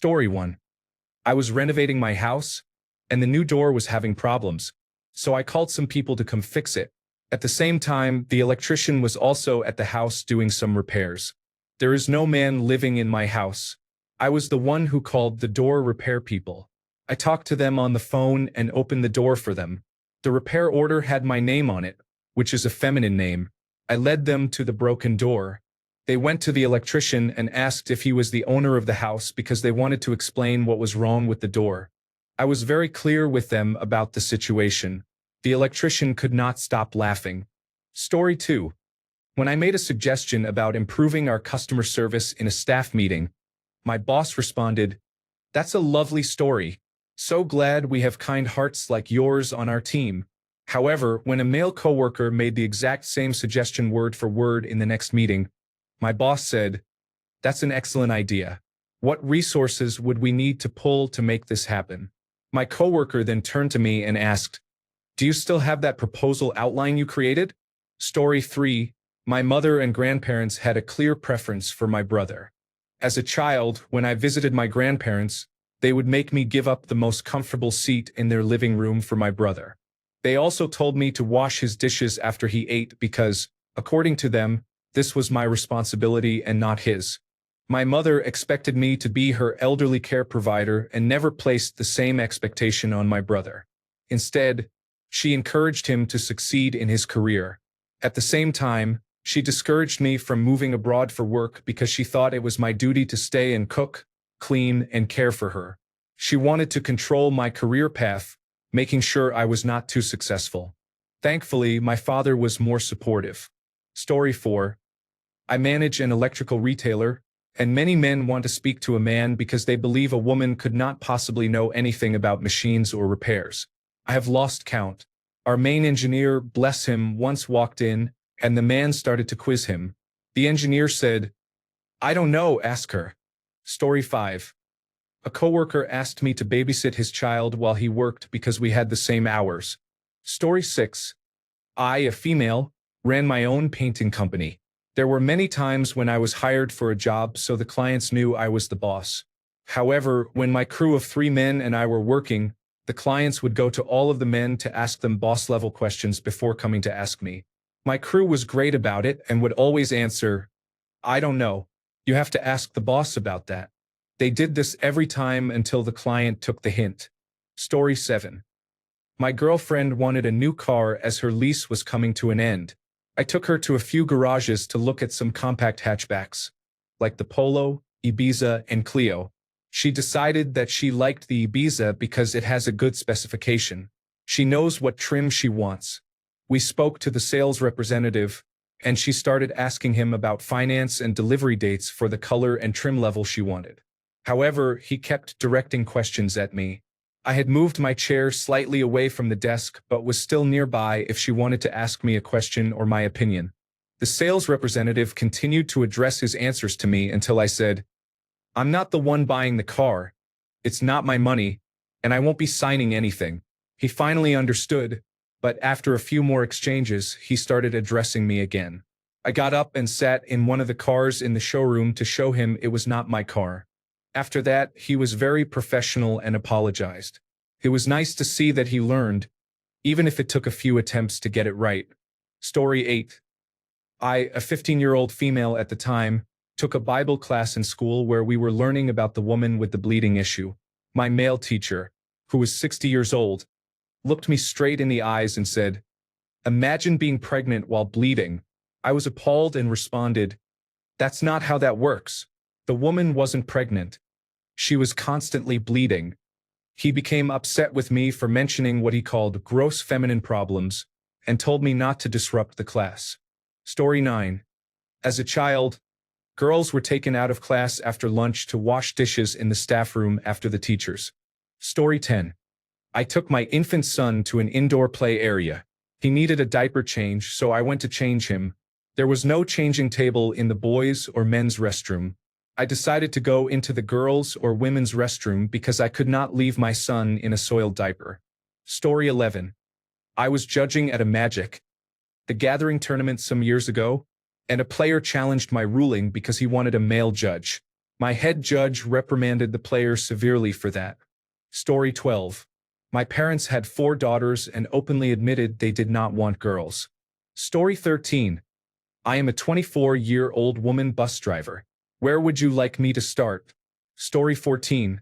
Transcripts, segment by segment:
Story 1. I was renovating my house, and the new door was having problems, so I called some people to come fix it. At the same time, the electrician was also at the house doing some repairs. There is no man living in my house. I was the one who called the door repair people. I talked to them on the phone and opened the door for them. The repair order had my name on it, which is a feminine name. I led them to the broken door. They went to the electrician and asked if he was the owner of the house because they wanted to explain what was wrong with the door. I was very clear with them about the situation. The electrician could not stop laughing. Story 2. When I made a suggestion about improving our customer service in a staff meeting, my boss responded, "That's a lovely story. So glad we have kind hearts like yours on our team." However, when a male coworker made the exact same suggestion word for word in the next meeting, my boss said, "That's an excellent idea. What resources would we need to pull to make this happen?" My coworker then turned to me and asked, "Do you still have that proposal outline you created?" Story 3. My mother and grandparents had a clear preference for my brother. As a child, when I visited my grandparents, they would make me give up the most comfortable seat in their living room for my brother. They also told me to wash his dishes after he ate because, according to them, this was my responsibility and not his. My mother expected me to be her elderly care provider and never placed the same expectation on my brother. Instead, she encouraged him to succeed in his career. At the same time, she discouraged me from moving abroad for work because she thought it was my duty to stay and cook, clean, and care for her. She wanted to control my career path, making sure I was not too successful. Thankfully, my father was more supportive. Story 4. I manage an electrical retailer, and many men want to speak to a man because they believe a woman could not possibly know anything about machines or repairs. I have lost count. Our main engineer, bless him, once walked in, and the man started to quiz him. The engineer said, "I don't know, ask her." Story 5. A coworker asked me to babysit his child while he worked because we had the same hours. Story 6. I, a female, ran my own painting company. There were many times when I was hired for a job so the clients knew I was the boss. However, when my crew of 3 men and I were working, the clients would go to all of the men to ask them boss-level questions before coming to ask me. My crew was great about it and would always answer, "I don't know. You have to ask the boss about that." They did this every time until the client took the hint. Story 7. My girlfriend wanted a new car as her lease was coming to an end. I took her to a few garages to look at some compact hatchbacks, like the Polo, Ibiza, and Clio. She decided that she liked the Ibiza because it has a good specification. She knows what trim she wants. We spoke to the sales representative, and she started asking him about finance and delivery dates for the color and trim level she wanted. However, he kept directing questions at me. I had moved my chair slightly away from the desk but was still nearby if she wanted to ask me a question or my opinion. The sales representative continued to address his answers to me until I said, "I'm not the one buying the car. It's not my money, and I won't be signing anything." He finally understood, but after a few more exchanges, he started addressing me again. I got up and sat in one of the cars in the showroom to show him it was not my car. After that, he was very professional and apologized. It was nice to see that he learned, even if it took a few attempts to get it right. Story 8. I, a 15-year-old female at the time, took a Bible class in school where we were learning about the woman with the bleeding issue. My male teacher, who was 60 years old, looked me straight in the eyes and said, "Imagine being pregnant while bleeding." I was appalled and responded, "That's not how that works. The woman wasn't pregnant. She was constantly bleeding." He became upset with me for mentioning what he called gross feminine problems and told me not to disrupt the class. Story 9. As a child, girls were taken out of class after lunch to wash dishes in the staff room after the teachers. Story 10. I took my infant son to an indoor play area. He needed a diaper change, so I went to change him. There was no changing table in the boys' or men's restroom. I decided to go into the girls' or women's restroom because I could not leave my son in a soiled diaper. Story 11. I was judging at a Magic the Gathering tournament some years ago, and a player challenged my ruling because he wanted a male judge. My head judge reprimanded the player severely for that. Story 12. My parents had 4 daughters and openly admitted they did not want girls. Story 13. I am a 24-year-old woman bus driver. Where would you like me to start? Story 14.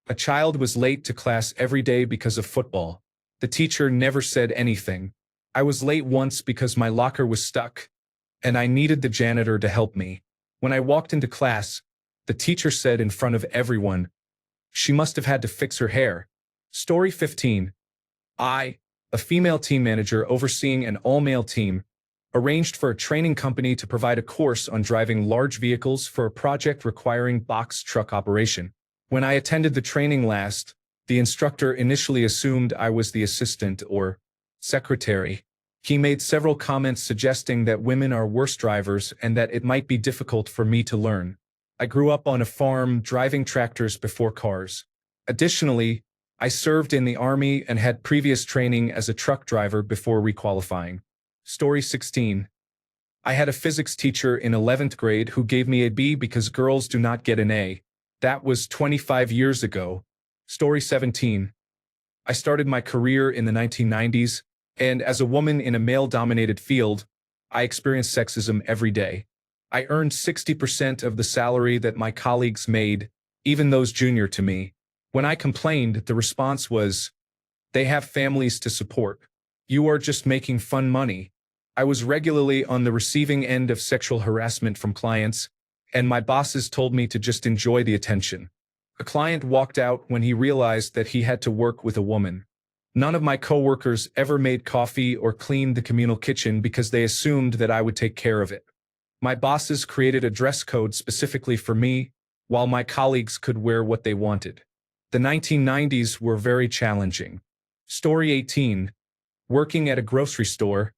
A child was late to class every day because of football. The teacher never said anything. I was late once because my locker was stuck, and I needed the janitor to help me. When I walked into class, the teacher said in front of everyone, "She must have had to fix her hair." Story 15. I, a female team manager overseeing an all-male team, arranged for a training company to provide a course on driving large vehicles for a project requiring box truck operation. When I attended the training last, the instructor initially assumed I was the assistant or secretary. He made several comments suggesting that women are worse drivers and that it might be difficult for me to learn. I grew up on a farm driving tractors before cars. Additionally, I served in the Army and had previous training as a truck driver before requalifying. Story 16. I had a physics teacher in 11th grade who gave me a B because girls do not get an A. That was 25 years ago. Story 17. I started my career in the 1990s, and as a woman in a male-dominated field, I experienced sexism every day. I earned 60% of the salary that my colleagues made, even those junior to me. When I complained, the response was, "They have families to support. You are just making fun money." I was regularly on the receiving end of sexual harassment from clients, and my bosses told me to just enjoy the attention. A client walked out when he realized that he had to work with a woman. None of my coworkers ever made coffee or cleaned the communal kitchen because they assumed that I would take care of it. My bosses created a dress code specifically for me, while my colleagues could wear what they wanted. The 1990s were very challenging. Story 18. Working at a grocery store,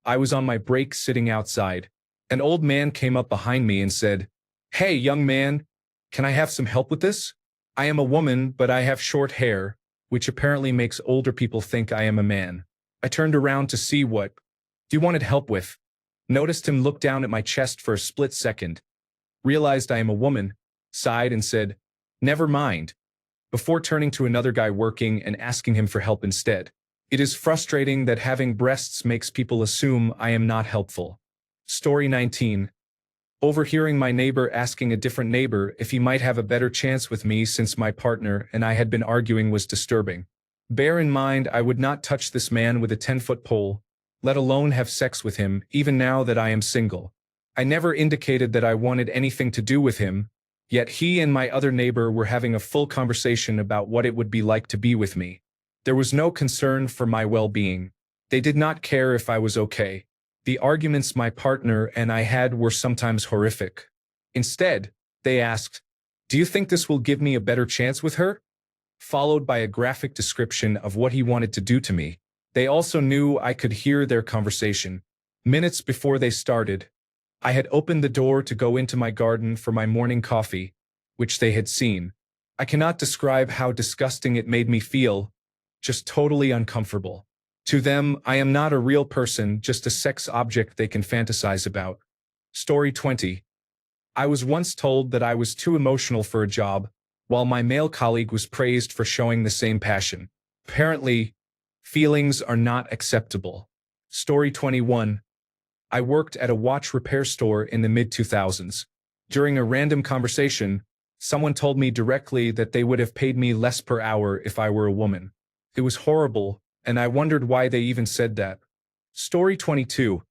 I was on my break sitting outside. An old man came up behind me and said, "Hey, young man, can I have some help with this? I am a woman, but I have short hair, which apparently makes older people think I am a man." I turned around to see what he wanted help with. Noticed him look down at my chest for a split second. Realized I am a woman, sighed and said, "Never mind," before turning to another guy working and asking him for help instead. It is frustrating that having breasts makes people assume I am not helpful. Story 19. Overhearing my neighbor asking a different neighbor if he might have a better chance with me since my partner and I had been arguing was disturbing. Bear in mind I would not touch this man with a 10-foot pole, let alone have sex with him, even now that I am single. I never indicated that I wanted anything to do with him, yet he and my other neighbor were having a full conversation about what it would be like to be with me. There was no concern for my well-being. They did not care if I was okay. The arguments my partner and I had were sometimes horrific. Instead, they asked, "Do you think this will give me a better chance with her?" Followed by a graphic description of what he wanted to do to me. They also knew I could hear their conversation. Minutes before they started, I had opened the door to go into my garden for my morning coffee, which they had seen. I cannot describe how disgusting it made me feel, just totally uncomfortable. To them, I am not a real person, just a sex object they can fantasize about. Story 20. I was once told that I was too emotional for a job, while my male colleague was praised for showing the same passion. Apparently, feelings are not acceptable. Story 21. I worked at a watch repair store in the mid-2000s. During a random conversation, someone told me directly that they would have paid me less per hour if I were a woman. It was horrible, and I wondered why they even said that. Story 22.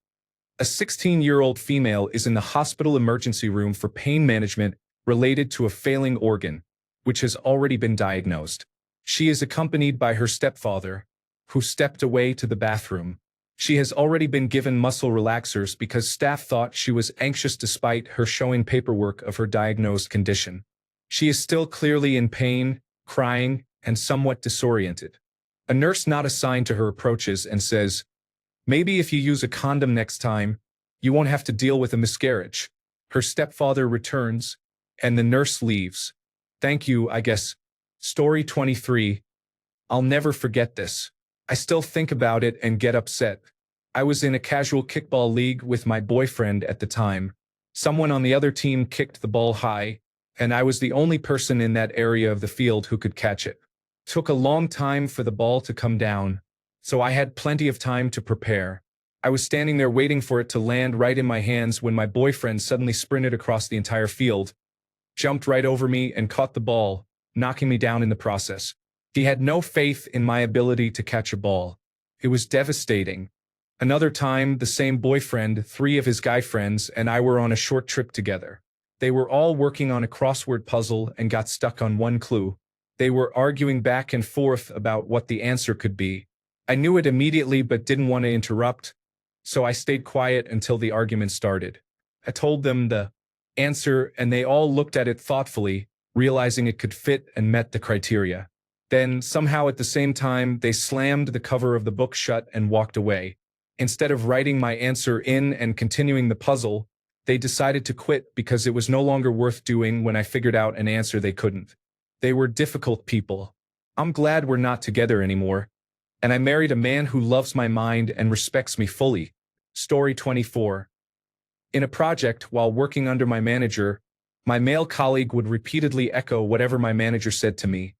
A 16-year-old female is in the hospital emergency room for pain management related to a failing organ, which has already been diagnosed. She is accompanied by her stepfather, who stepped away to the bathroom. She has already been given muscle relaxers because staff thought she was anxious despite her showing paperwork of her diagnosed condition. She is still clearly in pain, crying, and somewhat disoriented. A nurse not assigned to her approaches and says, "Maybe if you use a condom next time, you won't have to deal with a miscarriage." Her stepfather returns, and the nurse leaves. "Thank you, I guess." Story 23. I'll never forget this. I still think about it and get upset. I was in a casual kickball league with my boyfriend at the time. Someone on the other team kicked the ball high, and I was the only person in that area of the field who could catch it. Took a long time for the ball to come down, so I had plenty of time to prepare. I was standing there waiting for it to land right in my hands when my boyfriend suddenly sprinted across the entire field, jumped right over me and caught the ball, knocking me down in the process. He had no faith in my ability to catch a ball. It was devastating. Another time, the same boyfriend, 3 of his guy friends, and I were on a short trip together. They were all working on a crossword puzzle and got stuck on one clue. They were arguing back and forth about what the answer could be. I knew it immediately but didn't want to interrupt, so I stayed quiet until the argument started. I told them the answer, and they all looked at it thoughtfully, realizing it could fit and met the criteria. Then, somehow at the same time, they slammed the cover of the book shut and walked away. Instead of writing my answer in and continuing the puzzle, they decided to quit because it was no longer worth doing when I figured out an answer they couldn't. They were difficult people. I'm glad we're not together anymore, and I married a man who loves my mind and respects me fully. Story 24. In a project, while working under my manager, my male colleague would repeatedly echo whatever my manager said to me,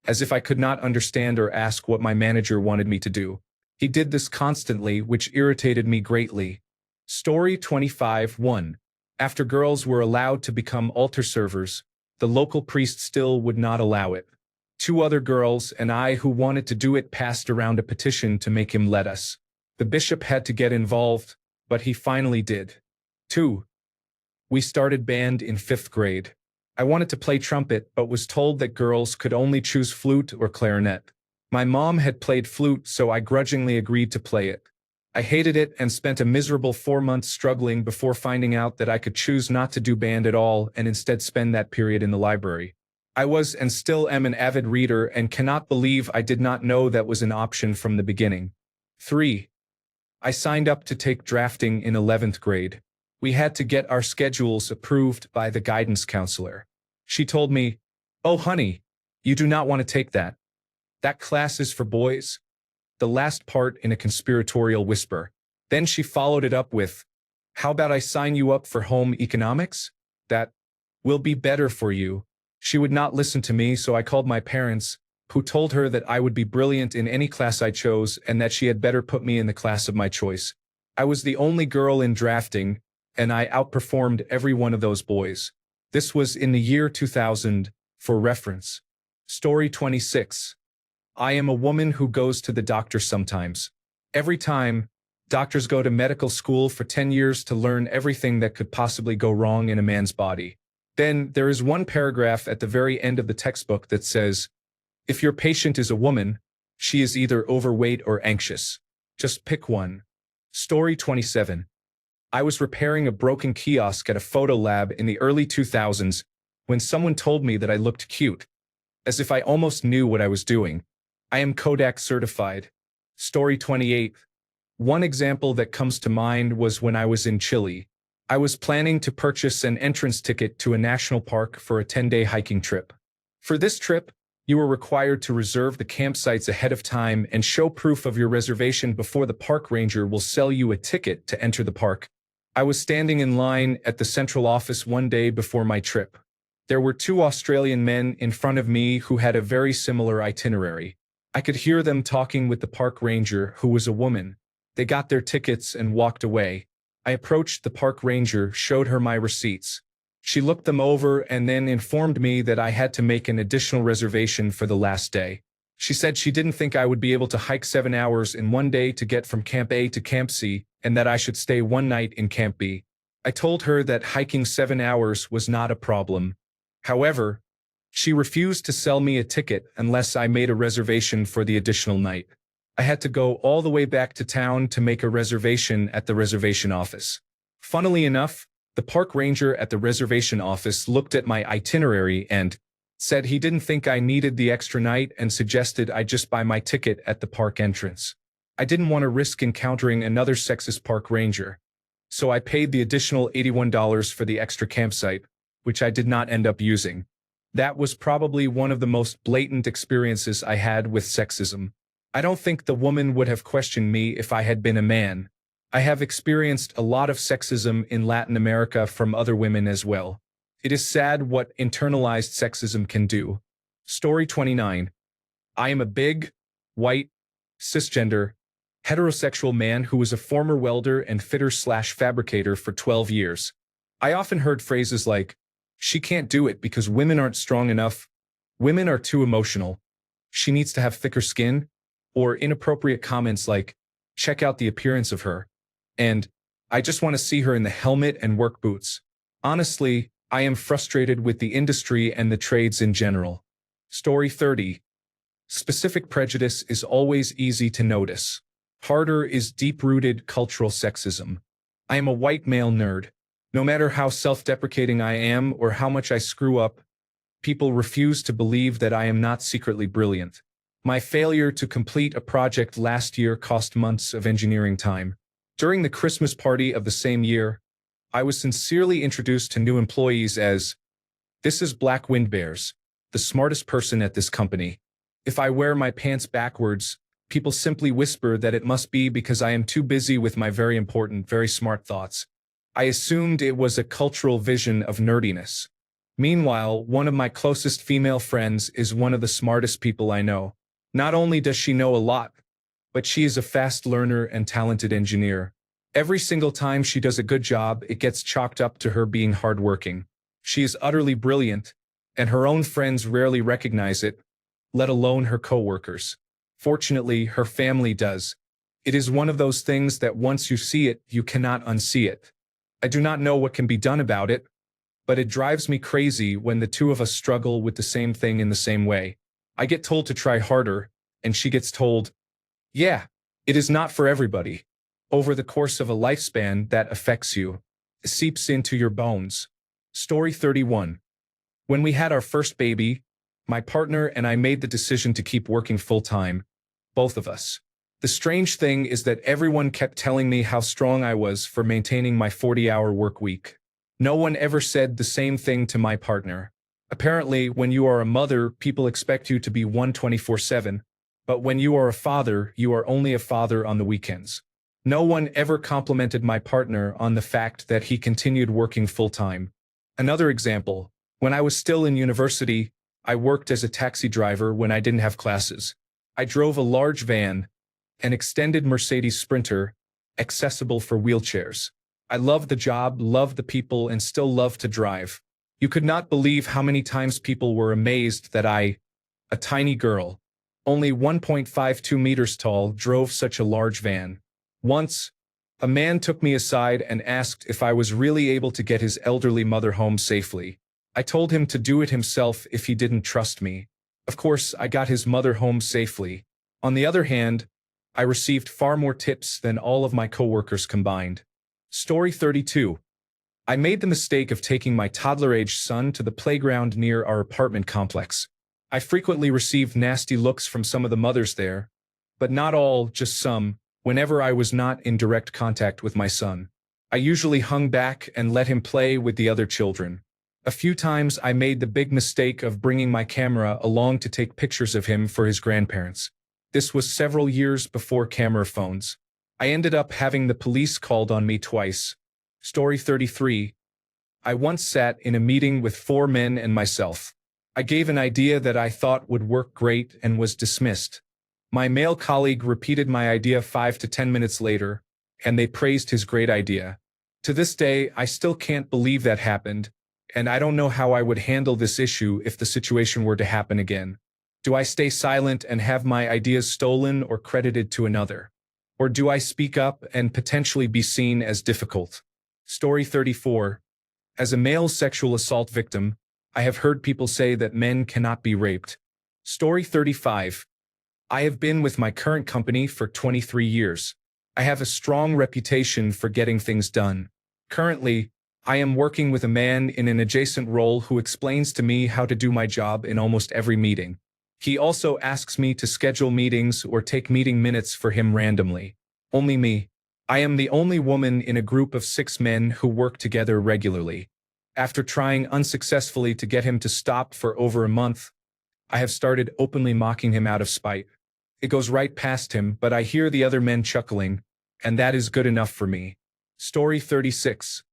as if I could not understand or ask what my manager wanted me to do. He did this constantly, which irritated me greatly. Story 25:1. After girls were allowed to become altar servers, the local priest still would not allow it. 2 other girls and I who wanted to do it passed around a petition to make him let us. The bishop had to get involved, but he finally did. 2. We started band in 5th grade. I wanted to play trumpet but was told that girls could only choose flute or clarinet. My mom had played flute, so I grudgingly agreed to play it. I hated it and spent a miserable 4 months struggling before finding out that I could choose not to do band at all and instead spend that period in the library. I was and still am an avid reader and cannot believe I did not know that was an option from the beginning. 3. I signed up to take drafting in 11th grade. We had to get our schedules approved by the guidance counselor. She told me, "Oh honey, you do not want to take that. That class is for boys." The last part in a conspiratorial whisper. Then she followed it up with, "How about I sign you up for home economics? That will be better for you." She would not listen to me, so I called my parents, who told her that I would be brilliant in any class I chose and that she had better put me in the class of my choice. I was the only girl in drafting, and I outperformed every one of those boys. This was in the year 2000, for reference. Story 26. I am a woman who goes to the doctor sometimes. Every time, doctors go to medical school for 10 years to learn everything that could possibly go wrong in a man's body. Then, there is one paragraph at the very end of the textbook that says, "If your patient is a woman, she is either overweight or anxious. Just pick one." Story 27. I was repairing a broken kiosk at a photo lab in the early 2000s when someone told me that I looked cute, as if I almost knew what I was doing. I am Kodak certified. Story 28. One example that comes to mind was when I was in Chile. I was planning to purchase an entrance ticket to a national park for a 10-day hiking trip. For this trip, you are required to reserve the campsites ahead of time and show proof of your reservation before the park ranger will sell you a ticket to enter the park. I was standing in line at the central office one day before my trip. There were 2 Australian men in front of me who had a very similar itinerary. I could hear them talking with the park ranger, who was a woman. They got their tickets and walked away. I approached the park ranger, showed her my receipts. She looked them over and then informed me that I had to make an additional reservation for the last day. She said she didn't think I would be able to hike 7 hours in one day to get from Camp A to Camp C, and that I should stay one night in Camp B. I told her that hiking 7 hours was not a problem. However, she refused to sell me a ticket unless I made a reservation for the additional night. I had to go all the way back to town to make a reservation at the reservation office. Funnily enough, the park ranger at the reservation office looked at my itinerary and said he didn't think I needed the extra night and suggested I just buy my ticket at the park entrance. I didn't want to risk encountering another sexist park ranger, so I paid the additional $81 for the extra campsite, which I did not end up using. That was probably one of the most blatant experiences I had with sexism. I don't think the woman would have questioned me if I had been a man. I have experienced a lot of sexism in Latin America from other women as well. It is sad what internalized sexism can do. Story 29. I am a big, white, cisgender, heterosexual man who was a former welder and fitter/fabricator for 12 years. I often heard phrases like, she can't do it because women aren't strong enough, women are too emotional, she needs to have thicker skin, or inappropriate comments like, check out the appearance of her, and I just want to see her in the helmet and work boots. Honestly, I am frustrated with the industry and the trades in general. Story 30. Specific prejudice is always easy to notice. Harder is deep-rooted cultural sexism. I am a white male nerd. No matter how self-deprecating I am or how much I screw up, people refuse to believe that I am not secretly brilliant. My failure to complete a project last year cost months of engineering time. During the Christmas party of the same year, I was sincerely introduced to new employees as, "This is Black Wind Bears, the smartest person at this company." If I wear my pants backwards, people simply whisper that it must be because I am too busy with my very important, very smart thoughts. I assumed it was a cultural vision of nerdiness. Meanwhile, one of my closest female friends is one of the smartest people I know. Not only does she know a lot, but she is a fast learner and talented engineer. Every single time she does a good job, it gets chalked up to her being hardworking. She is utterly brilliant, and her own friends rarely recognize it, let alone her coworkers. Fortunately, her family does. It is one of those things that once you see it, you cannot unsee it. I do not know what can be done about it, but it drives me crazy when the two of us struggle with the same thing in the same way. I get told to try harder, and she gets told, yeah, it is not for everybody. Over the course of a lifespan, that affects you. It seeps into your bones. Story 31. When we had our first baby, my partner and I made the decision to keep working full-time, both of us. The strange thing is that everyone kept telling me how strong I was for maintaining my 40-hour work week. No one ever said the same thing to my partner. Apparently, when you are a mother, people expect you to be 24/7, but when you are a father, you are only a father on the weekends. No one ever complimented my partner on the fact that he continued working full-time. Another example, when I was still in university, I worked as a taxi driver when I didn't have classes. I drove a large van, an extended Mercedes Sprinter, accessible for wheelchairs. I loved the job, loved the people, and still love to drive. You could not believe how many times people were amazed that I, a tiny girl, only 1.52 meters tall, drove such a large van. Once, a man took me aside and asked if I was really able to get his elderly mother home safely. I told him to do it himself if he didn't trust me. Of course, I got his mother home safely. On the other hand, I received far more tips than all of my coworkers combined. Story 32. I made the mistake of taking my toddler-aged son to the playground near our apartment complex. I frequently received nasty looks from some of the mothers there, but not all, just some, whenever I was not in direct contact with my son. I usually hung back and let him play with the other children. A few times I made the big mistake of bringing my camera along to take pictures of him for his grandparents. This was several years before camera phones. I ended up having the police called on me twice. Story 33. I once sat in a meeting with 4 men and myself. I gave an idea that I thought would work great and was dismissed. My male colleague repeated my idea 5 to 10 minutes later, and they praised his great idea. To this day, I still can't believe that happened, and I don't know how I would handle this issue if the situation were to happen again. Do I stay silent and have my ideas stolen or credited to another? Or do I speak up and potentially be seen as difficult? Story 34. As a male sexual assault victim, I have heard people say that men cannot be raped. Story 35. I have been with my current company for 23 years. I have a strong reputation for getting things done. Currently, I am working with a man in an adjacent role who explains to me how to do my job in almost every meeting. He also asks me to schedule meetings or take meeting minutes for him randomly. Only me. I am the only woman in a group of 6 men who work together regularly. After trying unsuccessfully to get him to stop for over a month, I have started openly mocking him out of spite. It goes right past him, but I hear the other men chuckling, and that is good enough for me. Story 36.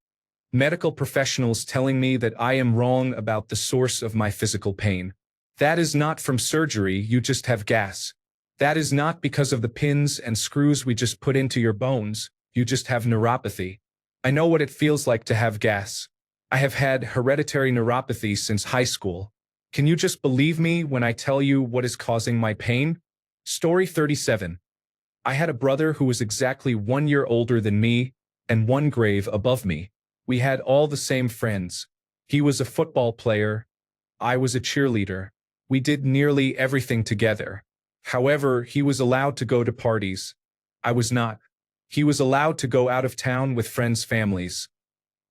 Medical professionals telling me that I am wrong about the source of my physical pain. That is not from surgery, you just have gas. That is not because of the pins and screws we just put into your bones, you just have neuropathy. I know what it feels like to have gas. I have had hereditary neuropathy since high school. Can you just believe me when I tell you what is causing my pain? Story 37. I had a brother who was exactly 1 year older than me and one grave above me. We had all the same friends. He was a football player. I was a cheerleader. We did nearly everything together. However, he was allowed to go to parties. I was not. He was allowed to go out of town with friends' families.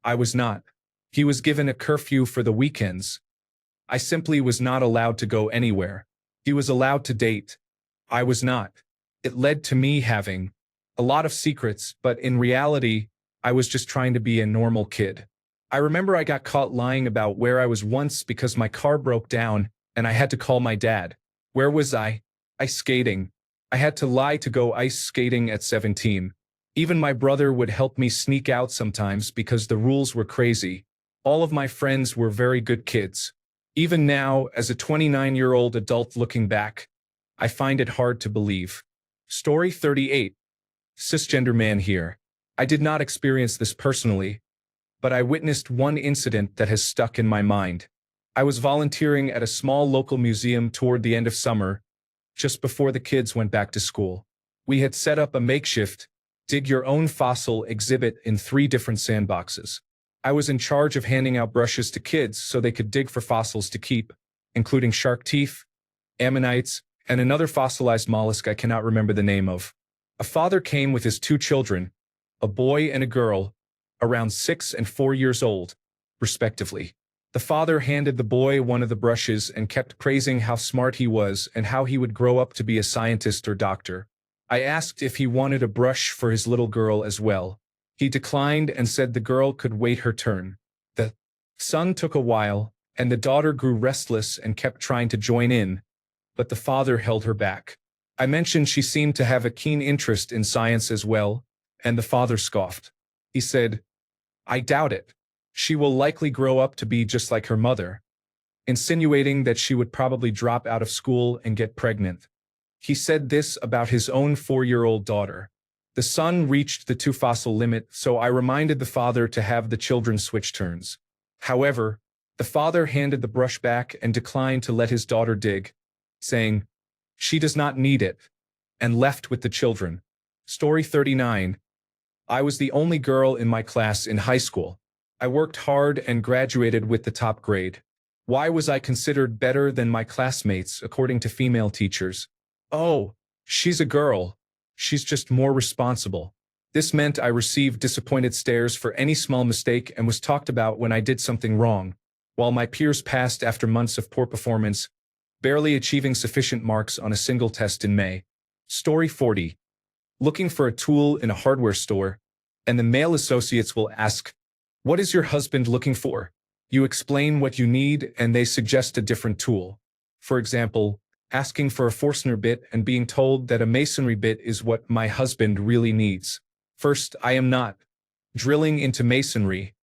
I was not. He was given a curfew for the weekends. I simply was not allowed to go anywhere. He was allowed to date. I was not. It led to me having a lot of secrets, but in reality, I was just trying to be a normal kid. I remember I got caught lying about where I was once because my car broke down and I had to call my dad. Where was I? Ice skating. I had to lie to go ice skating at 17. Even my brother would help me sneak out sometimes because the rules were crazy. All of my friends were very good kids. Even now, as a 29-year-old adult looking back, I find it hard to believe. Story 38. Cisgender man here. I did not experience this personally, but I witnessed one incident that has stuck in my mind. I was volunteering at a small local museum toward the end of summer, just before the kids went back to school. We had set up a makeshift, dig-your-own fossil exhibit in 3 different sandboxes. I was in charge of handing out brushes to kids so they could dig for fossils to keep, including shark teeth, ammonites, and another fossilized mollusk I cannot remember the name of. A father came with his 2 children, a boy and a girl, around 6 and 4 years old, respectively. The father handed the boy one of the brushes and kept praising how smart he was and how he would grow up to be a scientist or doctor. I asked if he wanted a brush for his little girl as well. He declined and said the girl could wait her turn. The son took a while, and the daughter grew restless and kept trying to join in, but the father held her back. I mentioned she seemed to have a keen interest in science as well, and the father scoffed. He said, "I doubt it. She will likely grow up to be just like her mother," insinuating that she would probably drop out of school and get pregnant. He said this about his own 4-year-old daughter. The son reached the 2 fossil limit, so I reminded the father to have the children switch turns. However, the father handed the brush back and declined to let his daughter dig, saying, "She does not need it," and left with the children. Story 39. I was the only girl in my class in high school. I worked hard and graduated with the top grade. Why was I considered better than my classmates according to female teachers? Oh, she's a girl. She's just more responsible. This meant I received disappointed stares for any small mistake and was talked about when I did something wrong, while my peers passed after months of poor performance, barely achieving sufficient marks on a single test in May. Story 40. Looking for a tool in a hardware store, and the male associates will ask, "What is your husband looking for?" You explain what you need and they suggest a different tool. For example, asking for a Forstner bit and being told that a masonry bit is what my husband really needs. First, I am not drilling into masonry.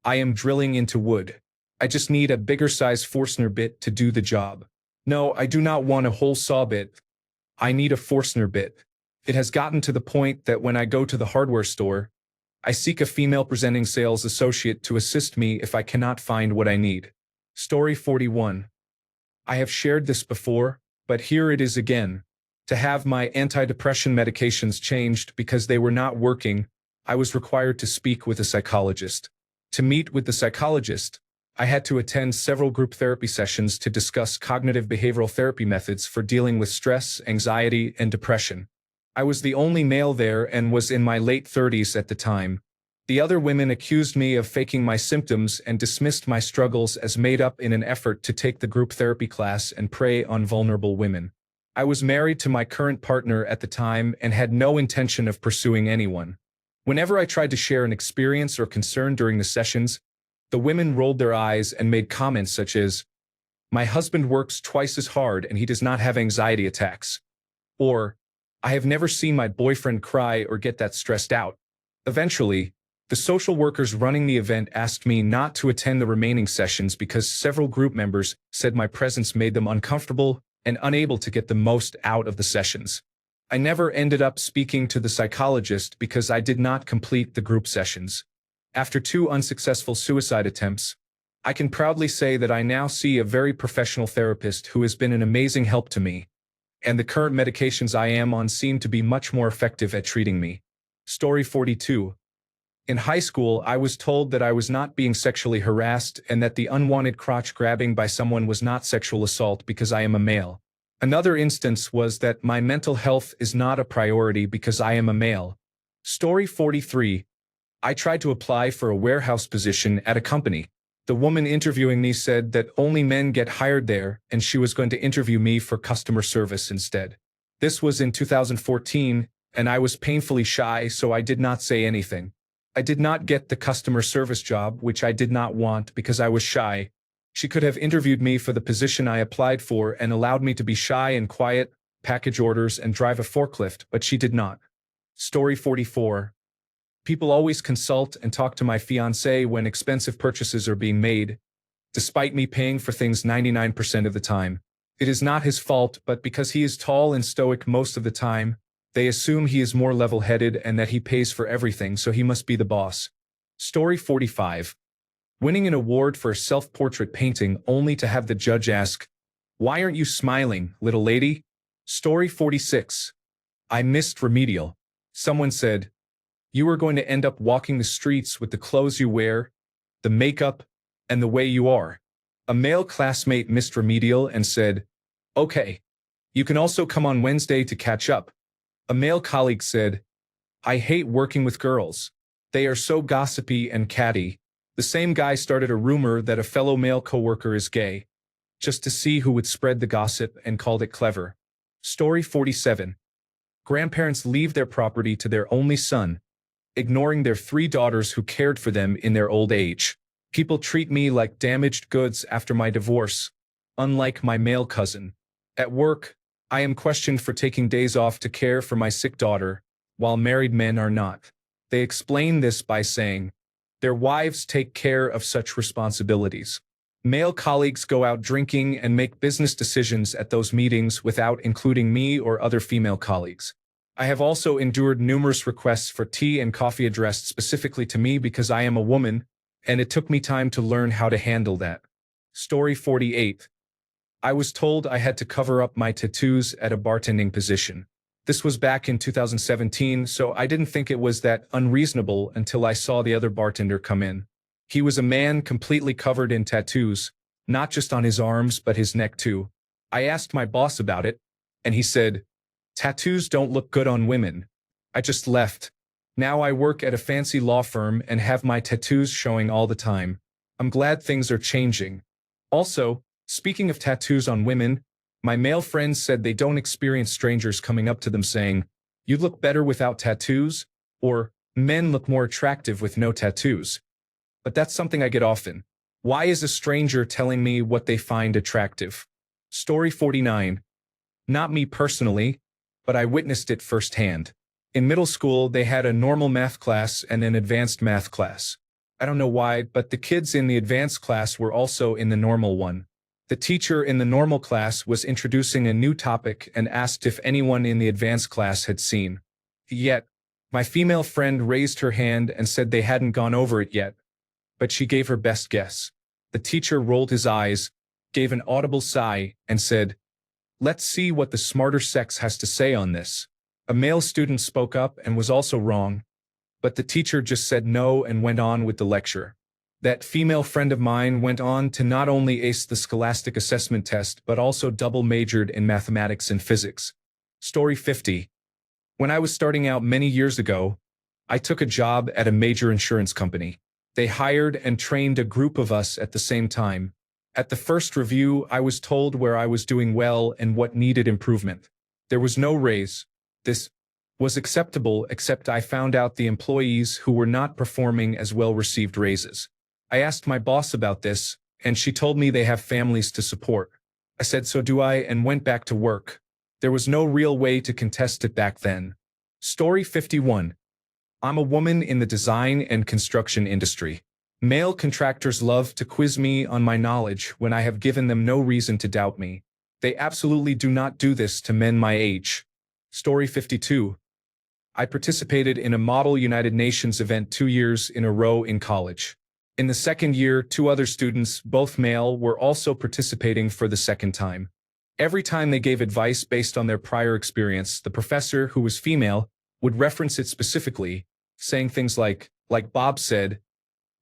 I am drilling into wood. I just need a bigger size Forstner bit to do the job. No, I do not want a whole saw bit. I need a Forstner bit. It has gotten to the point that when I go to the hardware store, I seek a female presenting sales associate to assist me if I cannot find what I need. Story 41. I have shared this before, but here it is again. To have my antidepressant medications changed because they were not working, I was required to speak with a psychologist. To meet with the psychologist, I had to attend several group therapy sessions to discuss cognitive behavioral therapy methods for dealing with stress, anxiety, and depression. I was the only male there and was in my late 30s at the time. The other women accused me of faking my symptoms and dismissed my struggles as made up in an effort to take the group therapy class and prey on vulnerable women. I was married to my current partner at the time and had no intention of pursuing anyone. Whenever I tried to share an experience or concern during the sessions, the women rolled their eyes and made comments such as, "My husband works twice as hard and he does not have anxiety attacks," or, "I have never seen my boyfriend cry or get that stressed out." Eventually, The social workers running the event asked me not to attend the remaining sessions because several group members said my presence made them uncomfortable and unable to get the most out of the sessions. I never ended up speaking to the psychologist because I did not complete the group sessions. After 2 unsuccessful suicide attempts, I can proudly say that I now see a very professional therapist who has been an amazing help to me, and the current medications I am on seem to be much more effective at treating me. Story 42. In high school, I was told that I was not being sexually harassed and that the unwanted crotch grabbing by someone was not sexual assault because I am a male. Another instance was that my mental health is not a priority because I am a male. Story 43. I tried to apply for a warehouse position at a company. The woman interviewing me said that only men get hired there and she was going to interview me for customer service instead. This was in 2014, and I was painfully shy, so I did not say anything. I did not get the customer service job, which I did not want because I was shy. She could have interviewed me for the position I applied for and allowed me to be shy and quiet, package orders, and drive a forklift, but she did not. Story 44. People always consult and talk to my fiancé when expensive purchases are being made, despite me paying for things 99% of the time. It is not his fault, but because he is tall and stoic most of the time, they assume he is more level-headed and that he pays for everything, so he must be the boss. Story 45. Winning an award for a self-portrait painting only to have the judge ask, "Why aren't you smiling, little lady?" Story 46. I missed remedial. Someone said, "You are going to end up walking the streets with the clothes you wear, the makeup, and the way you are." A male classmate missed remedial and said, "Okay, you can also come on Wednesday to catch up." A male colleague said, "I hate working with girls. They are so gossipy and catty." The same guy started a rumor that a fellow male coworker is gay, just to see who would spread the gossip, and called it clever. Story 47. Grandparents leave their property to their only son, ignoring their 3 daughters who cared for them in their old age. People treat me like damaged goods after my divorce, unlike my male cousin. At work, I am questioned for taking days off to care for my sick daughter, while married men are not. They explain this by saying, their wives take care of such responsibilities. Male colleagues go out drinking and make business decisions at those meetings without including me or other female colleagues. I have also endured numerous requests for tea and coffee addressed specifically to me because I am a woman, and it took me time to learn how to handle that. Story 48. I was told I had to cover up my tattoos at a bartending position. This was back in 2017, so I didn't think it was that unreasonable until I saw the other bartender come in. He was a man completely covered in tattoos, not just on his arms but his neck too. I asked my boss about it, and he said, "Tattoos don't look good on women." I just left. Now I work at a fancy law firm and have my tattoos showing all the time. I'm glad things are changing. Also, speaking of tattoos on women, my male friends said they don't experience strangers coming up to them saying, "You look better without tattoos," or "Men look more attractive with no tattoos." But that's something I get often. Why is a stranger telling me what they find attractive? Story 49. Not me personally, but I witnessed it firsthand. In middle school, they had a normal math class and an advanced math class. I don't know why, but the kids in the advanced class were also in the normal one. The teacher in the normal class was introducing a new topic and asked if anyone in the advanced class had seen. Yet, my female friend raised her hand and said they hadn't gone over it yet, but she gave her best guess. The teacher rolled his eyes, gave an audible sigh, and said, "Let's see what the smarter sex has to say on this." A male student spoke up and was also wrong, but the teacher just said no and went on with the lecture. That female friend of mine went on to not only ace the Scholastic Assessment Test but also double majored in mathematics and physics. Story 50. When I was starting out many years ago, I took a job at a major insurance company. They hired and trained a group of us at the same time. At the first review, I was told where I was doing well and what needed improvement. There was no raise. This was acceptable, except I found out the employees who were not performing as well received raises. I asked my boss about this, and she told me they have families to support. I said, "So do I," and went back to work. There was no real way to contest it back then. Story 51. I'm a woman in the design and construction industry. Male contractors love to quiz me on my knowledge when I have given them no reason to doubt me. They absolutely do not do this to men my age. Story 52. I participated in a Model United Nations event 2 years in a row in college. In the second year, 2 other students, both male, were also participating for the second time. Every time they gave advice based on their prior experience, the professor, who was female, would reference it specifically, saying things like Bob said,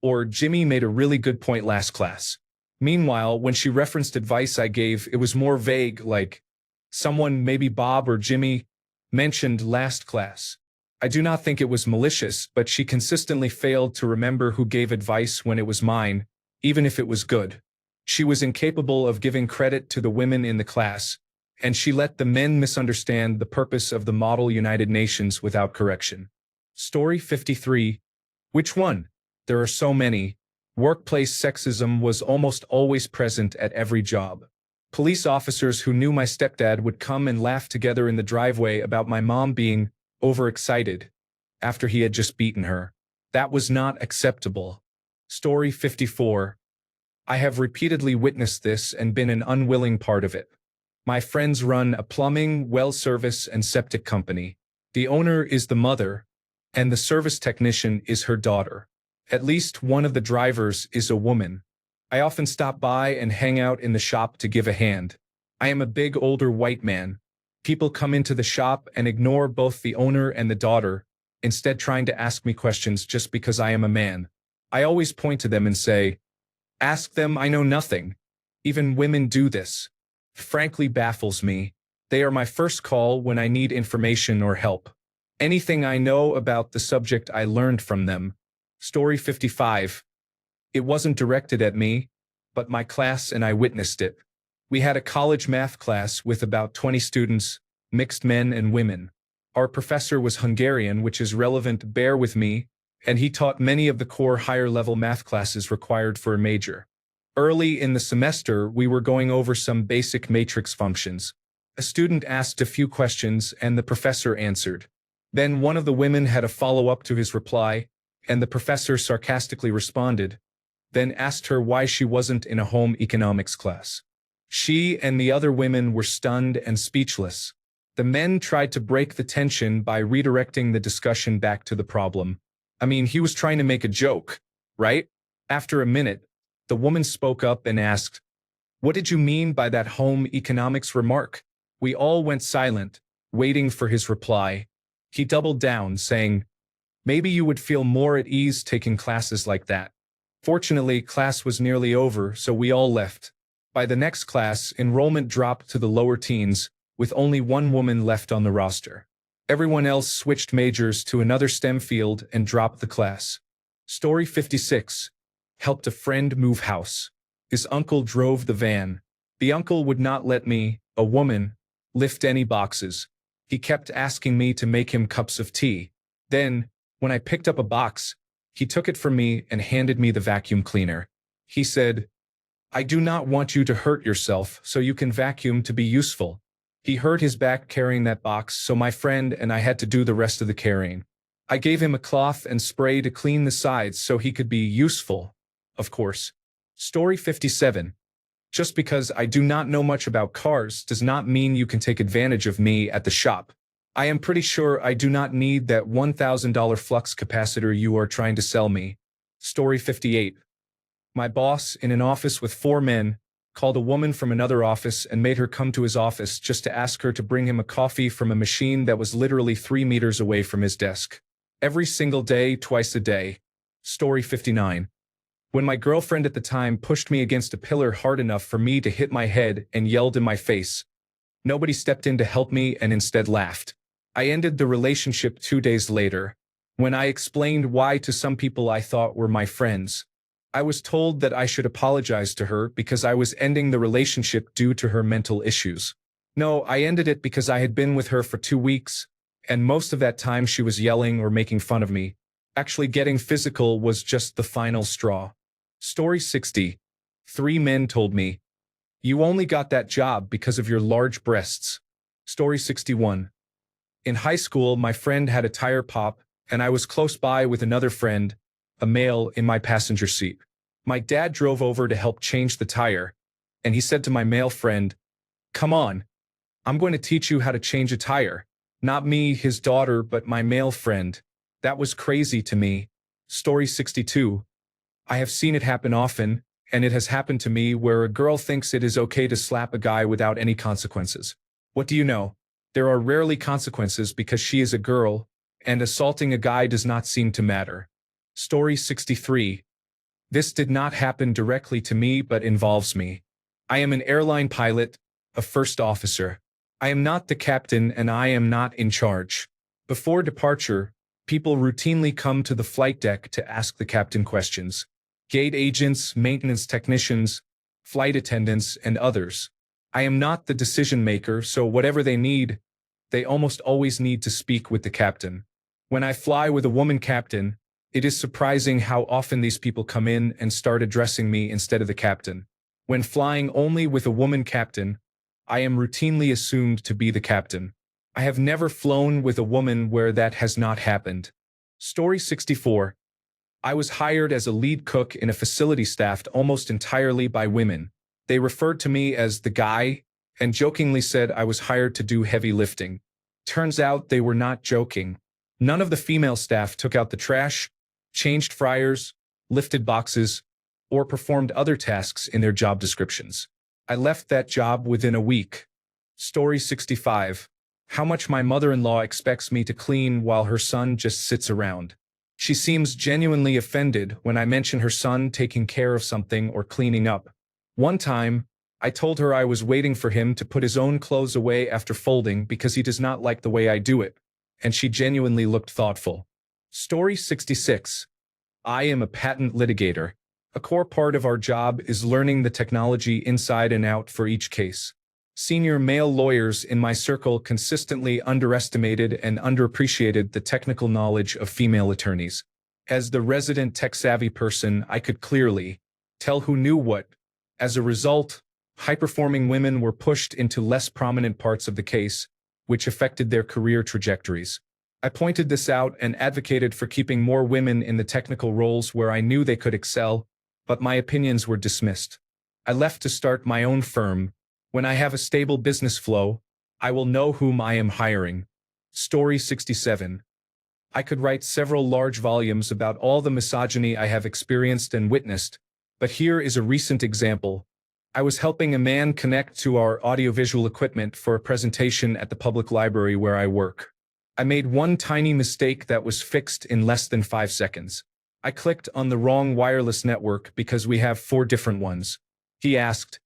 or Jimmy made a really good point last class. Meanwhile, when she referenced advice I gave, it was more vague, like, someone, maybe Bob or Jimmy, mentioned last class. I do not think it was malicious, but she consistently failed to remember who gave advice when it was mine, even if it was good. She was incapable of giving credit to the women in the class, and she let the men misunderstand the purpose of the Model United Nations without correction. Story 53. Which one? There are so many. Workplace sexism was almost always present at every job. Police officers who knew my stepdad would come and laugh together in the driveway about my mom being overexcited after he had just beaten her. That was not acceptable. Story 54. I have repeatedly witnessed this and been an unwilling part of it. My friends run a plumbing, well service, and septic company. The owner is the mother, and the service technician is her daughter. At least one of the drivers is a woman. I often stop by and hang out in the shop to give a hand. I am a big older white man. People come into the shop and ignore both the owner and the daughter, instead trying to ask me questions just because I am a man. I always point to them and say, "Ask them, I know nothing." Even women do this. Frankly baffles me. They are my first call when I need information or help. Anything I know about the subject I learned from them. Story 55. It wasn't directed at me, but my class and I witnessed it. We had a college math class with about 20 students, mixed men and women. Our professor was Hungarian, which is relevant, bear with me, and he taught many of the core higher-level math classes required for a major. Early in the semester, we were going over some basic matrix functions. A student asked a few questions and the professor answered. Then one of the women had a follow-up to his reply, and the professor sarcastically responded, then asked her why she wasn't in a home economics class. She and the other women were stunned and speechless. The men tried to break the tension by redirecting the discussion back to the problem. I mean, he was trying to make a joke, right? After a minute, the woman spoke up and asked, "What did you mean by that home economics remark?" We all went silent, waiting for his reply. He doubled down, saying, "Maybe you would feel more at ease taking classes like that." Fortunately, class was nearly over, so we all left. By the next class, enrollment dropped to the lower teens, with only one woman left on the roster. Everyone else switched majors to another STEM field and dropped the class. Story 56. Helped a friend move house. His uncle drove the van. The uncle would not let me, a woman, lift any boxes. He kept asking me to make him cups of tea. Then, when I picked up a box, he took it from me and handed me the vacuum cleaner. He said, "I do not want you to hurt yourself, so you can vacuum to be useful." He hurt his back carrying that box, so my friend and I had to do the rest of the carrying. I gave him a cloth and spray to clean the sides so he could be useful, of course. Story 57. Just because I do not know much about cars does not mean you can take advantage of me at the shop. I am pretty sure I do not need that $1,000 flux capacitor you are trying to sell me. Story 58. My boss, in an office with 4 men, called a woman from another office and made her come to his office just to ask her to bring him a coffee from a machine that was literally 3 meters away from his desk. Every single day, twice a day. Story 59. When my girlfriend at the time pushed me against a pillar hard enough for me to hit my head and yelled in my face, nobody stepped in to help me and instead laughed. I ended the relationship 2 days later. When I explained why to some people I thought were my friends, I was told that I should apologize to her because I was ending the relationship due to her mental issues. No, I ended it because I had been with her for 2 weeks, and most of that time she was yelling or making fun of me. Actually, getting physical was just the final straw. Story 60. 3 men told me, "You only got that job because of your large breasts." Story 61. In high school, my friend had a tire pop and I was close by with another friend, a male, in my passenger seat. My dad drove over to help change the tire, and he said to my male friend, "Come on, I'm going to teach you how to change a tire." Not me, his daughter, but my male friend. That was crazy to me. Story 62. I have seen it happen often, and it has happened to me where a girl thinks it is okay to slap a guy without any consequences. What do you know? There are rarely consequences because she is a girl, and assaulting a guy does not seem to matter. Story 63. This did not happen directly to me but involves me. I am an airline pilot, a first officer. I am not the captain and I am not in charge. Before departure, people routinely come to the flight deck to ask the captain questions. Gate agents, maintenance technicians, flight attendants, and others. I am not the decision maker, so whatever they need, they almost always need to speak with the captain. When I fly with a woman captain, it is surprising how often these people come in and start addressing me instead of the captain. When flying only with a woman captain, I am routinely assumed to be the captain. I have never flown with a woman where that has not happened. Story 64. I was hired as a lead cook in a facility staffed almost entirely by women. They referred to me as the guy and jokingly said I was hired to do heavy lifting. Turns out they were not joking. None of the female staff took out the trash, changed fryers, lifted boxes, or performed other tasks in their job descriptions. I left that job within a week. Story 65. How much my mother-in-law expects me to clean while her son just sits around. She seems genuinely offended when I mention her son taking care of something or cleaning up. One time, I told her I was waiting for him to put his own clothes away after folding because he does not like the way I do it, and she genuinely looked thoughtful. Story 66. I am a patent litigator. A core part of our job is learning the technology inside and out for each case. Senior male lawyers in my circle consistently underestimated and underappreciated the technical knowledge of female attorneys. As the resident tech-savvy person, I could clearly tell who knew what. As a result, high-performing women were pushed into less prominent parts of the case, which affected their career trajectories. I pointed this out and advocated for keeping more women in the technical roles where I knew they could excel, but my opinions were dismissed. I left to start my own firm. When I have a stable business flow, I will know whom I am hiring. Story 67. I could write several large volumes about all the misogyny I have experienced and witnessed, but here is a recent example. I was helping a man connect to our audiovisual equipment for a presentation at the public library where I work. I made one tiny mistake that was fixed in less than 5 seconds. I clicked on the wrong wireless network because we have 4 different ones. He asked,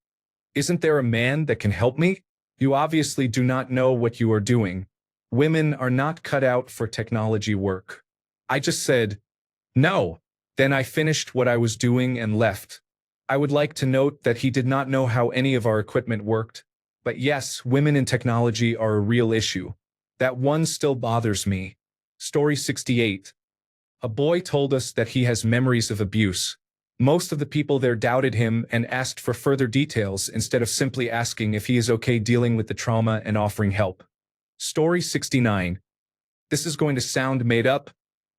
"Isn't there a man that can help me? You obviously do not know what you are doing. Women are not cut out for technology work." I just said, "No." Then I finished what I was doing and left. I would like to note that he did not know how any of our equipment worked. But yes, women in technology are a real issue. That one still bothers me. Story 68. A boy told us that he has memories of abuse. Most of the people there doubted him and asked for further details instead of simply asking if he is okay dealing with the trauma and offering help. Story 69. This is going to sound made up,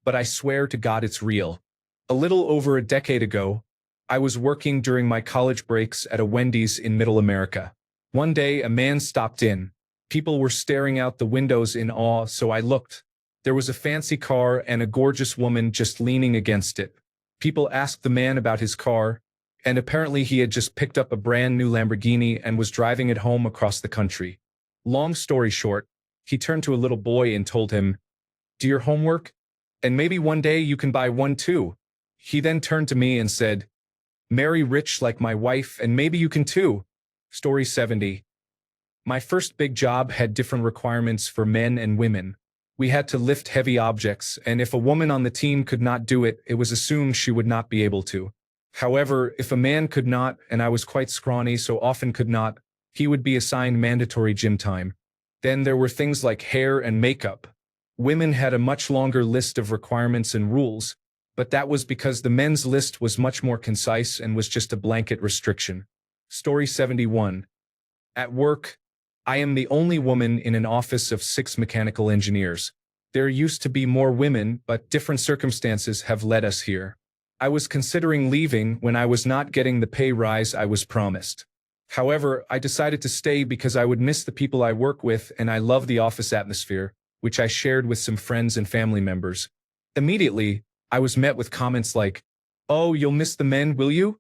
but I swear to God it's real. A little over a decade ago, I was working during my college breaks at a Wendy's in Middle America. One day, a man stopped in. People were staring out the windows in awe, so I looked. There was a fancy car and a gorgeous woman just leaning against it. People asked the man about his car, and apparently he had just picked up a brand new Lamborghini and was driving it home across the country. Long story short, he turned to a little boy and told him, "Do your homework, and maybe one day you can buy one too." He then turned to me and said, "Marry rich like my wife and maybe you can too." Story 70. My first big job had different requirements for men and women. We had to lift heavy objects, and if a woman on the team could not do it, it was assumed she would not be able to. However, if a man could not, and I was quite scrawny so often could not, he would be assigned mandatory gym time. Then there were things like hair and makeup. Women had a much longer list of requirements and rules, but that was because the men's list was much more concise and was just a blanket restriction. Story 71. At work, I am the only woman in an office of 6 mechanical engineers. There used to be more women, but different circumstances have led us here. I was considering leaving when I was not getting the pay rise I was promised. However, I decided to stay because I would miss the people I work with and I love the office atmosphere, which I shared with some friends and family members. Immediately, I was met with comments like, "Oh, you'll miss the men, will you?"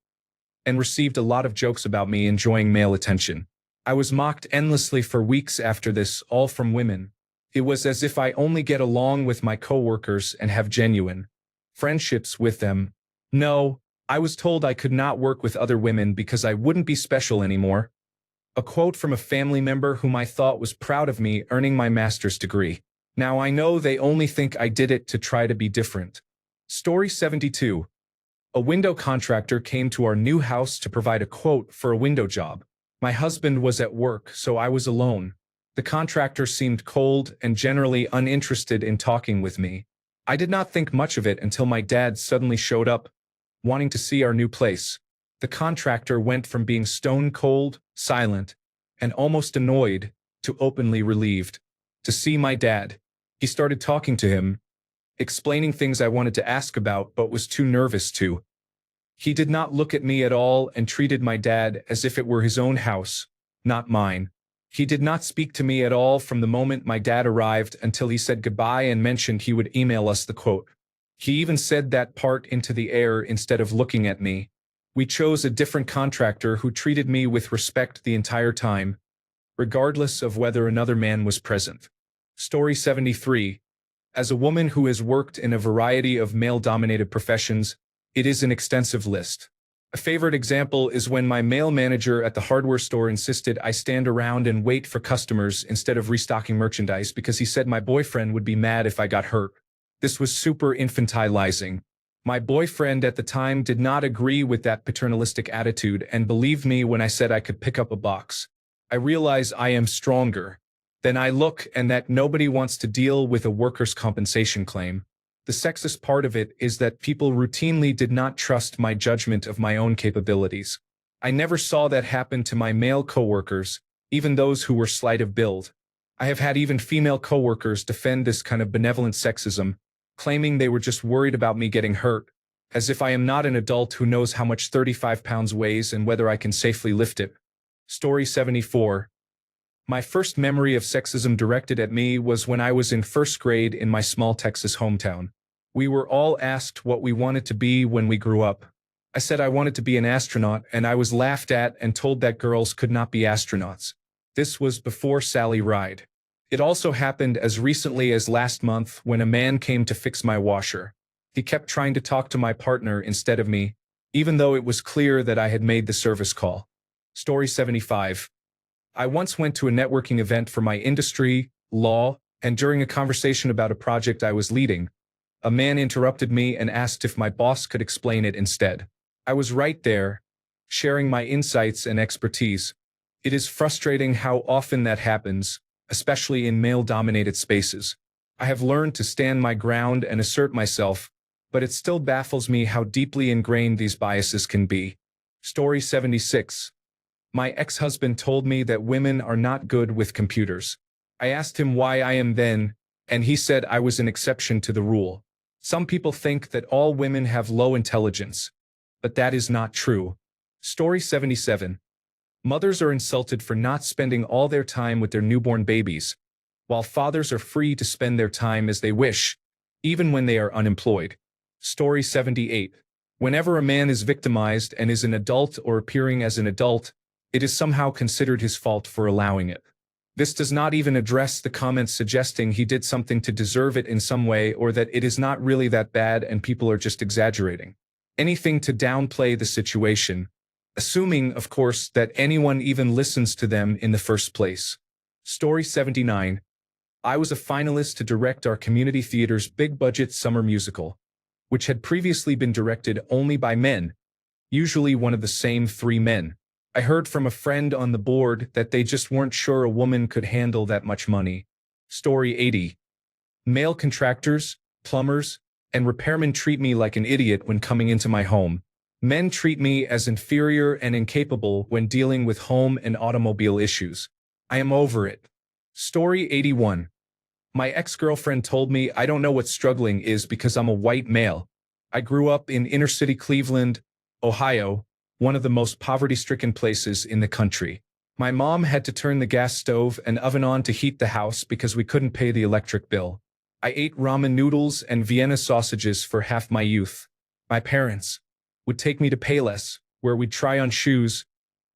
and received a lot of jokes about me enjoying male attention. I was mocked endlessly for weeks after this, all from women. It was as if I only get along with my coworkers and have genuine friendships with them. No, I was told I could not work with other women because I wouldn't be special anymore. A quote from a family member whom I thought was proud of me earning my master's degree. Now I know they only think I did it to try to be different. Story 72. A window contractor came to our new house to provide a quote for a window job. My husband was at work, so I was alone. The contractor seemed cold and generally uninterested in talking with me. I did not think much of it until my dad suddenly showed up, wanting to see our new place. The contractor went from being stone cold, silent, and almost annoyed, to openly relieved. To see my dad. He started talking to him, explaining things I wanted to ask about but was too nervous to. He did not look at me at all and treated my dad as if it were his own house, not mine. He did not speak to me at all from the moment my dad arrived until he said goodbye and mentioned he would email us the quote. He even said that part into the air instead of looking at me. We chose a different contractor who treated me with respect the entire time, regardless of whether another man was present. Story 73. As a woman who has worked in a variety of male-dominated professions, it is an extensive list. A favorite example is when my male manager at the hardware store insisted I stand around and wait for customers instead of restocking merchandise because he said my boyfriend would be mad if I got hurt. This was super infantilizing. My boyfriend at the time did not agree with that paternalistic attitude and believed me when I said I could pick up a box. I realize I am stronger than I look and that nobody wants to deal with a workers' compensation claim. The sexist part of it is that people routinely did not trust my judgment of my own capabilities. I never saw that happen to my male coworkers, even those who were slight of build. I have had even female coworkers defend this kind of benevolent sexism, claiming they were just worried about me getting hurt, as if I am not an adult who knows how much 35 pounds weighs and whether I can safely lift it. Story 74. My first memory of sexism directed at me was when I was in first grade in my small Texas hometown. We were all asked what we wanted to be when we grew up. I said I wanted to be an astronaut, and I was laughed at and told that girls could not be astronauts. This was before Sally Ride. It also happened as recently as last month when a man came to fix my washer. He kept trying to talk to my partner instead of me, even though it was clear that I had made the service call. Story 75. I once went to a networking event for my industry, law, and during a conversation about a project I was leading, a man interrupted me and asked if my boss could explain it instead. I was right there, sharing my insights and expertise. It is frustrating how often that happens, especially in male-dominated spaces. I have learned to stand my ground and assert myself, but it still baffles me how deeply ingrained these biases can be. Story 76. My ex-husband told me that women are not good with computers. I asked him why I am then, and he said I was an exception to the rule. Some people think that all women have low intelligence, but that is not true. Story 77. Mothers are insulted for not spending all their time with their newborn babies, while fathers are free to spend their time as they wish, even when they are unemployed. Story 78. Whenever a man is victimized and is an adult or appearing as an adult, it is somehow considered his fault for allowing it. This does not even address the comments suggesting he did something to deserve it in some way or that it is not really that bad and people are just exaggerating. Anything to downplay the situation, assuming, of course, that anyone even listens to them in the first place. Story 79. I was a finalist to direct our community theater's big-budget summer musical, which had previously been directed only by men, usually one of the same three men. I heard from a friend on the board that they just weren't sure a woman could handle that much money. Story 80. Male contractors, plumbers, and repairmen treat me like an idiot when coming into my home. Men treat me as inferior and incapable when dealing with home and automobile issues. I am over it. Story 81. My ex-girlfriend told me I don't know what struggling is because I'm a white male. I grew up in inner-city Cleveland, Ohio, one of the most poverty-stricken places in the country. My mom had to turn the gas stove and oven on to heat the house because we couldn't pay the electric bill. I ate ramen noodles and Vienna sausages for half my youth. My parents would take me to Payless, where we'd try on shoes,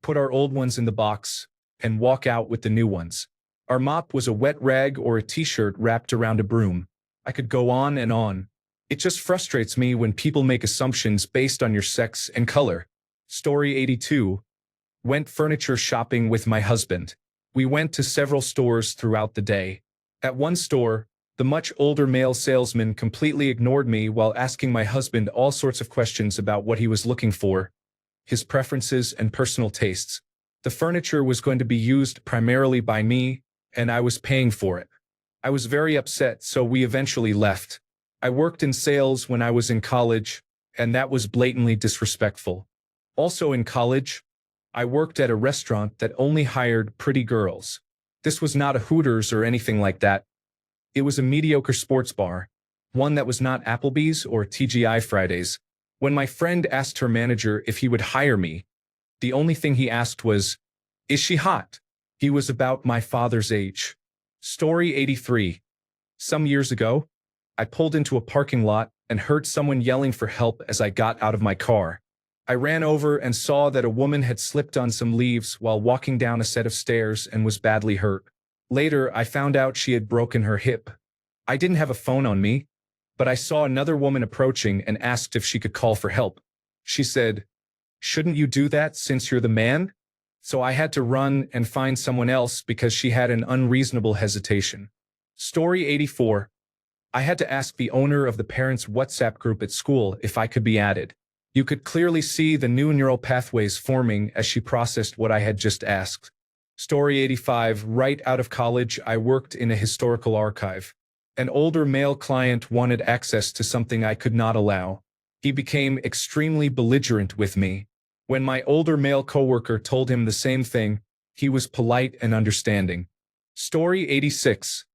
put our old ones in the box, and walk out with the new ones. Our mop was a wet rag or a t-shirt wrapped around a broom. I could go on and on. It just frustrates me when people make assumptions based on your sex and color. Story 82. Went furniture shopping with my husband. We went to several stores throughout the day. At one store, the much older male salesman completely ignored me while asking my husband all sorts of questions about what he was looking for, his preferences and personal tastes. The furniture was going to be used primarily by me, and I was paying for it. I was very upset, so we eventually left. I worked in sales when I was in college, and that was blatantly disrespectful. Also in college, I worked at a restaurant that only hired pretty girls. This was not a Hooters or anything like that. It was a mediocre sports bar, one that was not Applebee's or TGI Fridays. When my friend asked her manager if he would hire me, the only thing he asked was, "Is she hot?" He was about my father's age. Story 83. Some years ago, I pulled into a parking lot and heard someone yelling for help as I got out of my car. I ran over and saw that a woman had slipped on some leaves while walking down a set of stairs and was badly hurt. Later, I found out she had broken her hip. I didn't have a phone on me, but I saw another woman approaching and asked if she could call for help. She said, "Shouldn't you do that since you're the man?" So I had to run and find someone else because she had an unreasonable hesitation. Story 84. I had to ask the owner of the parents' WhatsApp group at school if I could be added. You could clearly see the new neural pathways forming as she processed what I had just asked. Story 85. Right out of college, I worked in a historical archive. An older male client wanted access to something I could not allow. He became extremely belligerent with me. When my older male coworker told him the same thing, he was polite and understanding. Story 86.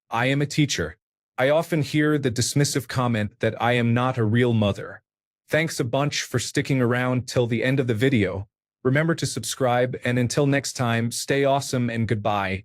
I am a teacher. I often hear the dismissive comment that I am not a real mother. Thanks a bunch for sticking around till the end of the video. Remember to subscribe, and until next time, stay awesome and goodbye.